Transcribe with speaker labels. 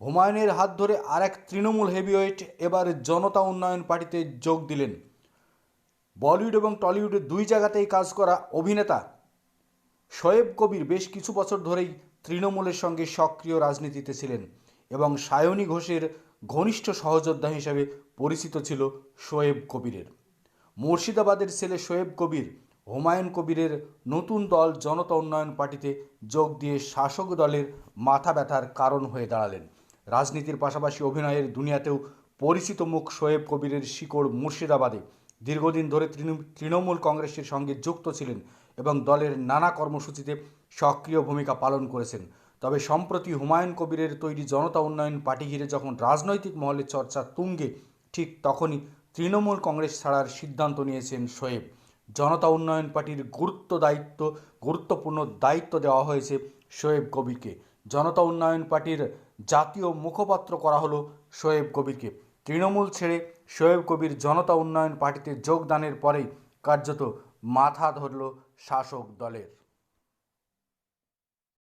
Speaker 1: হুমায়ুনের হাত ধরে আরেক তৃণমূল হেভিওয়েট এবার জনতা উন্নয়ন পার্টিতে যোগ দিলেন। বলিউড এবং টলিউডের দুই জায়গাতেই কাজ করা অভিনেতা শোয়েব কবির বেশ কিছু বছর ধরেই তৃণমূলের সঙ্গে সক্রিয় রাজনীতিতে ছিলেন এবং সায়নী ঘোষের ঘনিষ্ঠ সহযোদ্ধা হিসেবে পরিচিত ছিল শোয়েব কবিরের। মুর্শিদাবাদের ছেলে শোয়েব কবির হুমায়ুন কবিরের নতুন দল জনতা উন্নয়ন পার্টিতে যোগ দিয়ে শাসক দলের মাথা ব্যথার কারণ হয়ে দাঁড়ালেন। রাজনীতির পাশাপাশি অভিনয়ের দুনিয়াতেও পরিচিত মুখ শোয়েব কবিরের শিকড় মুর্শিদাবাদে। দীর্ঘদিন ধরে তৃণমূল কংগ্রেসের সঙ্গে যুক্ত ছিলেন এবং দলের নানা কর্মসূচিতে সক্রিয় ভূমিকা পালন করেছেন। তবে সম্প্রতি হুমায়ুন কবিরের তৈরি জনতা উন্নয়ন পার্টি ঘিরে যখন রাজনৈতিক মহলে চর্চা তুঙ্গে, ঠিক তখনই তৃণমূল কংগ্রেস ছাড়ার সিদ্ধান্ত নিয়েছেন শোয়েব। জনতা উন্নয়ন পার্টির গুরুত্বপূর্ণ দায়িত্ব দেওয়া হয়েছে শোয়েব কবিরকে। জনতা উন্নয়ন পার্টির জাতীয় মুখপাত্র করা হলো শোয়েব কবিরকে। তৃণমূল ছেড়ে শোয়েব কবির জনতা উন্নয়ন পার্টিতে যোগদানের পরেই কার্যত মাথা ধরল শাসক দলের।